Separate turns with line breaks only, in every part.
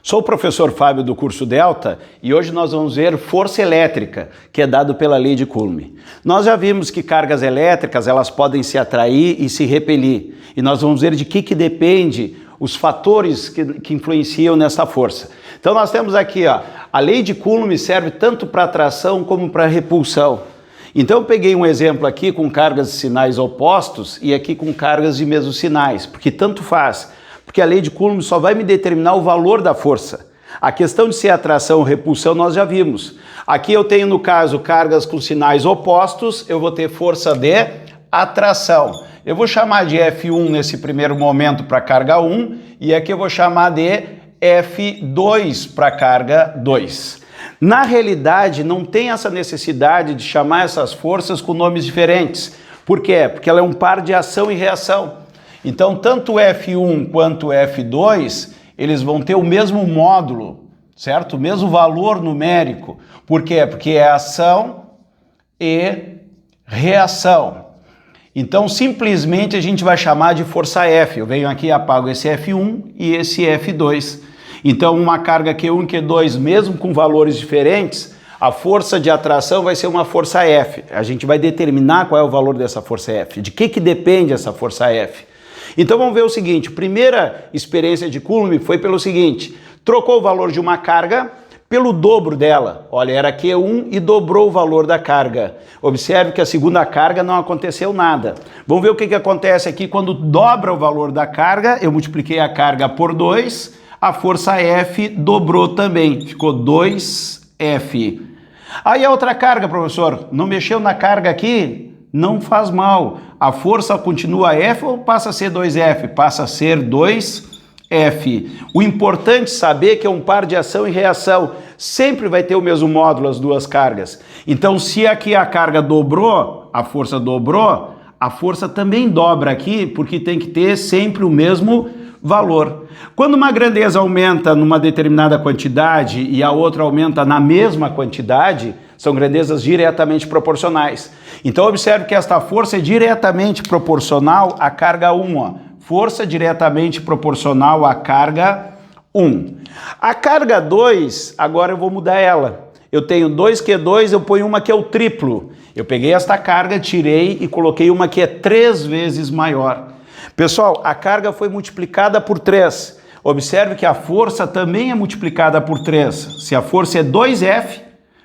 Sou o professor Fábio do curso Delta e hoje nós vamos ver força elétrica, que é dado pela lei de Coulomb. Nós já vimos que cargas elétricas elas podem se atrair e se repelir. E nós vamos ver de que depende os fatores que influenciam nessa força. Então nós temos aqui, a lei de Coulomb serve tanto para atração como para repulsão. Então eu peguei um exemplo aqui com cargas de sinais opostos e aqui com cargas de mesmos sinais, porque tanto faz. Porque a lei de Coulomb só vai me determinar o valor da força. A questão de ser atração ou repulsão nós já vimos. Aqui eu tenho, no caso, cargas com sinais opostos, eu vou ter força de atração. Eu vou chamar de F1 nesse primeiro momento para a carga 1 e aqui eu vou chamar de F2 para a carga 2. Na realidade, não tem essa necessidade de chamar essas forças com nomes diferentes. Por quê? Porque ela é um par de ação e reação. Então, tanto F1 quanto F2, eles vão ter o mesmo módulo, certo? O mesmo valor numérico. Por quê? Porque é ação e reação. Então, simplesmente a gente vai chamar de força F. Eu venho aqui e apago esse F1 e esse F2. Então, uma carga Q1 e Q2, mesmo com valores diferentes, a força de atração vai ser uma força F. A gente vai determinar qual é o valor dessa força F. De que depende essa força F? Então vamos ver o seguinte, primeira experiência de Coulomb foi pelo seguinte, trocou o valor de uma carga pelo dobro dela. Olha, era Q1 e dobrou o valor da carga. Observe que a segunda carga não aconteceu nada. Vamos ver o que acontece aqui quando dobra o valor da carga, eu multipliquei a carga por 2, a força F dobrou também, ficou 2F. Aí a outra carga, professor, não mexeu na carga aqui? Não faz mal. A força continua F ou passa a ser 2F? Passa a ser 2F. O importante é saber que é um par de ação e reação. Sempre vai ter o mesmo módulo as duas cargas. Então, se aqui a carga dobrou, a força também dobra aqui, porque tem que ter sempre o mesmo valor. Quando uma grandeza aumenta numa determinada quantidade e a outra aumenta na mesma quantidade, são grandezas diretamente proporcionais. Então observe que esta força é diretamente proporcional à carga 1. Força diretamente proporcional à carga 1. A carga 2, agora eu vou mudar ela. Eu tenho 2Q2, eu ponho uma que é o triplo. Eu peguei esta carga, tirei e coloquei uma que é 3 vezes maior. Pessoal, a carga foi multiplicada por 3. Observe que a força também é multiplicada por 3. Se a força é 2F,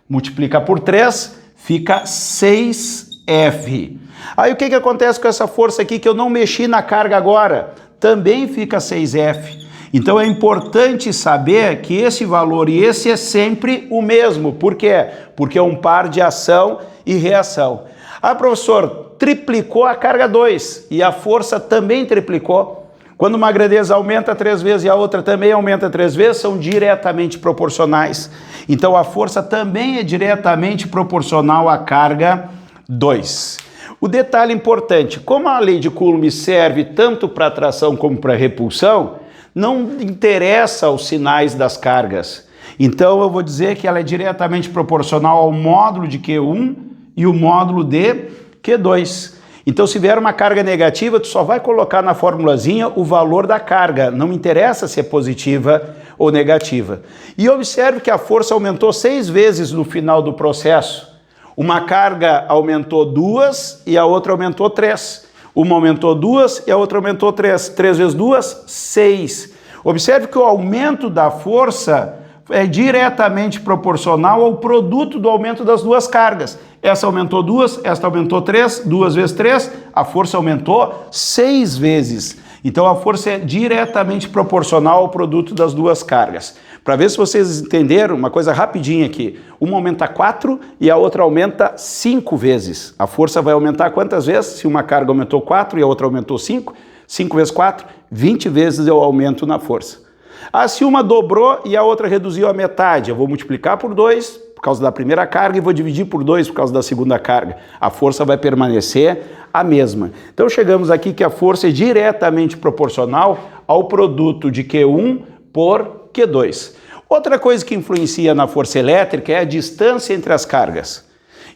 multiplica por 3, fica 6F. Aí o que acontece com essa força aqui que eu não mexi na carga agora? Também fica 6F. Então é importante saber que esse valor e esse é sempre o mesmo. Por quê? Porque é um par de ação e reação. Ah, professor, triplicou a carga 2 e a força também triplicou. Quando uma grandeza aumenta 3 vezes e a outra também aumenta 3 vezes, são diretamente proporcionais. Então a força também é diretamente proporcional à carga 2. O detalhe importante, como a lei de Coulomb serve tanto para atração como para repulsão, não interessa os sinais das cargas. Então eu vou dizer que ela é diretamente proporcional ao módulo de Q1 e o módulo de Q2. Então, se vier uma carga negativa, tu só vai colocar na formulazinha o valor da carga. Não interessa se é positiva ou negativa. E observe que a força aumentou 6 vezes no final do processo. Uma carga aumentou 2 e a outra aumentou 3. Uma aumentou 2 e a outra aumentou 3. 3 vezes 2, 6. Observe que o aumento da força é diretamente proporcional ao produto do aumento das duas cargas. Essa aumentou 2, esta aumentou 3, 2 vezes 3, a força aumentou 6 vezes. Então a força é diretamente proporcional ao produto das duas cargas. Para ver se vocês entenderam, uma coisa rapidinha aqui. Uma aumenta 4 e a outra aumenta 5 vezes. A força vai aumentar quantas vezes? Se uma carga aumentou 4 e a outra aumentou 5, 5 vezes 4, 20 vezes é o aumento na força. Ah, se uma dobrou e a outra reduziu a metade, eu vou multiplicar por 2 por causa da primeira carga e vou dividir por 2 por causa da segunda carga. A força vai permanecer a mesma. Então chegamos aqui que a força é diretamente proporcional ao produto de Q1 por Q2. Outra coisa que influencia na força elétrica é a distância entre as cargas.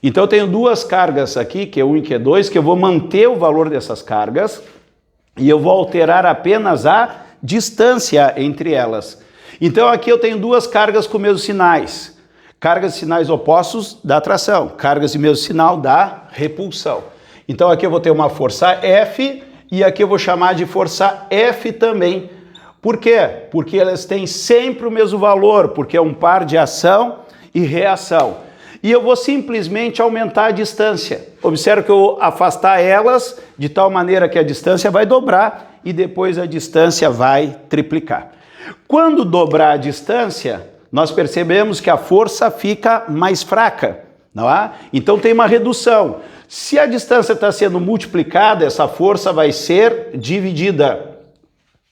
Então eu tenho duas cargas aqui, Q1 e Q2, que eu vou manter o valor dessas cargas e eu vou alterar apenas a distância entre elas. Então aqui eu tenho duas cargas com mesmos sinais. Cargas de sinais opostos dá atração, cargas de mesmo sinal dá repulsão. Então aqui eu vou ter uma força F e aqui eu vou chamar de força F também. Por quê? Porque elas têm sempre o mesmo valor, porque é um par de ação e reação. E eu vou simplesmente aumentar a distância. Observe que eu vou afastar elas de tal maneira que a distância vai dobrar e depois a distância vai triplicar. Quando dobrar a distância, nós percebemos que a força fica mais fraca, não é? Então tem uma redução. Se a distância está sendo multiplicada, essa força vai ser dividida.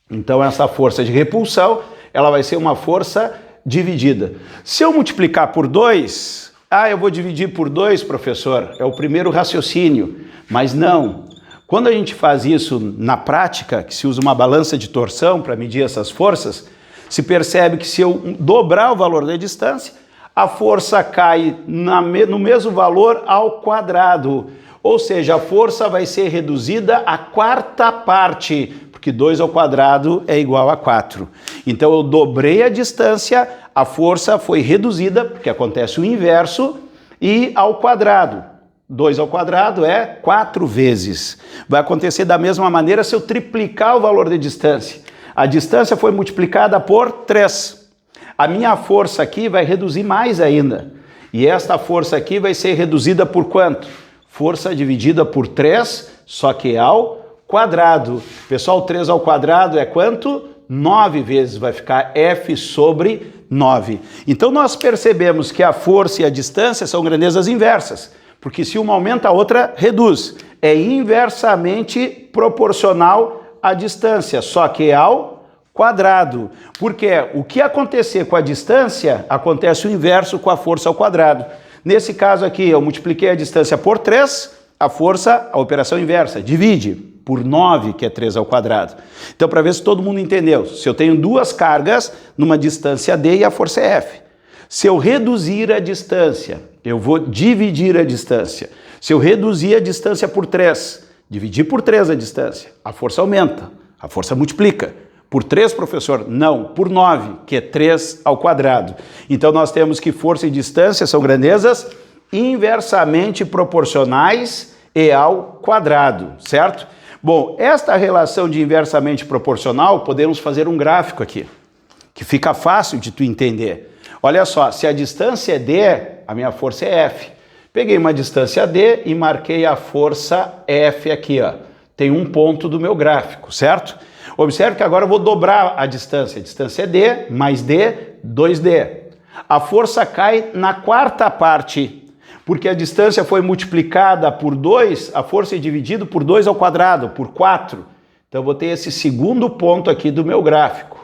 Então essa força de repulsão, ela vai ser uma força dividida. Se eu multiplicar por 2, eu vou dividir por 2, professor, é o primeiro raciocínio. Mas não. Quando a gente faz isso na prática, que se usa uma balança de torção para medir essas forças, se percebe que se eu dobrar o valor da distância, a força cai no mesmo valor ao quadrado. Ou seja, a força vai ser reduzida à quarta parte, porque 2 ao quadrado é igual a 4. Então eu dobrei a distância, a força foi reduzida, porque acontece o inverso, e ao quadrado. 2 ao quadrado é 4 vezes. Vai acontecer da mesma maneira se eu triplicar o valor da distância. A distância foi multiplicada por 3. A minha força aqui vai reduzir mais ainda. E esta força aqui vai ser reduzida por quanto? Força dividida por 3, só que ao quadrado. Pessoal, 3 ao quadrado é quanto? 9 vezes. Vai ficar F sobre 9. Então nós percebemos que a força e a distância são grandezas inversas. Porque se uma aumenta, a outra reduz. É inversamente proporcional à distância, só que ao quadrado. Porque o que acontecer com a distância, acontece o inverso com a força ao quadrado. Nesse caso aqui, eu multipliquei a distância por 3, a força, a operação inversa, divide por 9, que é 3 ao quadrado. Então, para ver se todo mundo entendeu, se eu tenho duas cargas numa distância D e a força é F. Se eu reduzir a distância, eu vou dividir a distância. Se eu reduzir a distância por 3, dividir por 3 a distância, a força aumenta, a força multiplica. Por 3, professor? Não, por 9, que é 3 ao quadrado. Então nós temos que força e distância são grandezas inversamente proporcionais e ao quadrado, certo? Bom, esta relação de inversamente proporcional, podemos fazer um gráfico aqui, que fica fácil de tu entender. Olha só, se a distância é D, a minha força é F. Peguei uma distância D e marquei a força F aqui, ó. Tem um ponto do meu gráfico, certo? Observe que agora eu vou dobrar a distância. A distância é D, mais D, 2D. A força cai na quarta parte, porque a distância foi multiplicada por 2, a força é dividida por 2 ao quadrado, por 4. Então eu vou ter esse segundo ponto aqui do meu gráfico.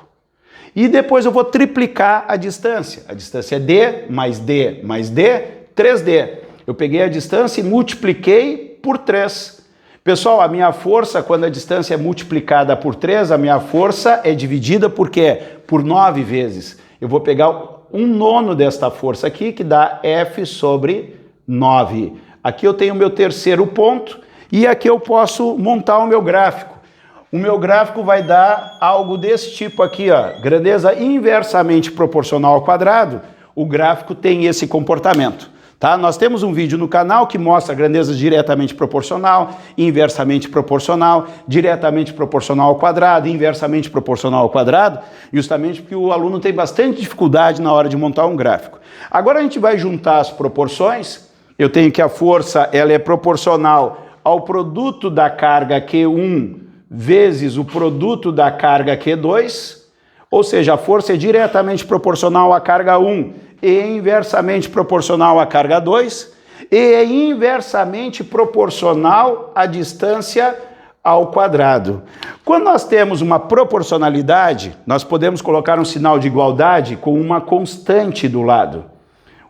E depois eu vou triplicar a distância. A distância é D, mais D, mais D, 3D. Eu peguei a distância e multipliquei por 3. Pessoal, a minha força, quando a distância é multiplicada por 3, a minha força é dividida por quê? Por 9 vezes. Eu vou pegar 1/9 desta força aqui, que dá F sobre 9. Aqui eu tenho o meu terceiro ponto e aqui eu posso montar o meu gráfico. O meu gráfico vai dar algo desse tipo aqui, ó, grandeza inversamente proporcional ao quadrado. O gráfico tem esse comportamento. Tá? Nós temos um vídeo no canal que mostra grandezas diretamente proporcional, inversamente proporcional, diretamente proporcional ao quadrado, inversamente proporcional ao quadrado, justamente porque o aluno tem bastante dificuldade na hora de montar um gráfico. Agora a gente vai juntar as proporções. Eu tenho que a força ela é proporcional ao produto da carga Q1 vezes o produto da carga Q2, ou seja, a força é diretamente proporcional à carga 1 e inversamente proporcional à carga 2, e é inversamente proporcional à distância ao quadrado. Quando nós temos uma proporcionalidade, nós podemos colocar um sinal de igualdade com uma constante do lado.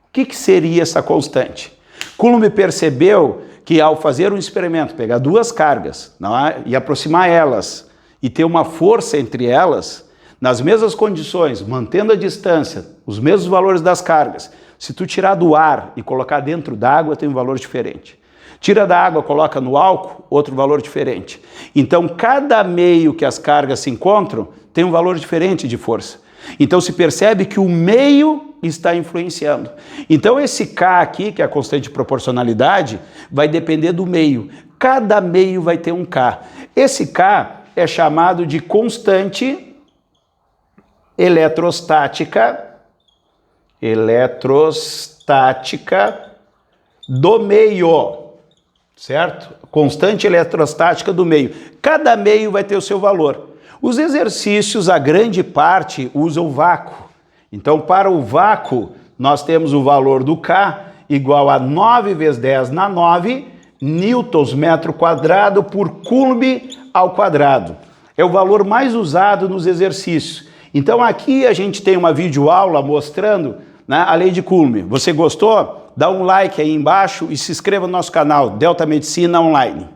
O que seria essa constante? Coulomb percebeu que ao fazer um experimento, pegar duas cargas, não é? E aproximar elas e ter uma força entre elas, nas mesmas condições, mantendo a distância, os mesmos valores das cargas, se tu tirar do ar e colocar dentro d'água, tem um valor diferente. Tira da água, coloca no álcool, outro valor diferente. Então, cada meio que as cargas se encontram tem um valor diferente de força. Então se percebe que o meio está influenciando. Então esse K aqui, que é a constante de proporcionalidade, vai depender do meio. Cada meio vai ter um K. Esse K é chamado de constante eletrostática do meio, certo? Constante eletrostática do meio. Cada meio vai ter o seu valor. Os exercícios, a grande parte, usam o vácuo. Então, para o vácuo, nós temos o valor do K igual a 9 vezes 10 na 9 newtons metro quadrado por coulomb ao quadrado. É o valor mais usado nos exercícios. Então, aqui a gente tem uma videoaula mostrando, né, a lei de Coulomb. Você gostou? Dá um like aí embaixo e se inscreva no nosso canal Delta Medicina Online.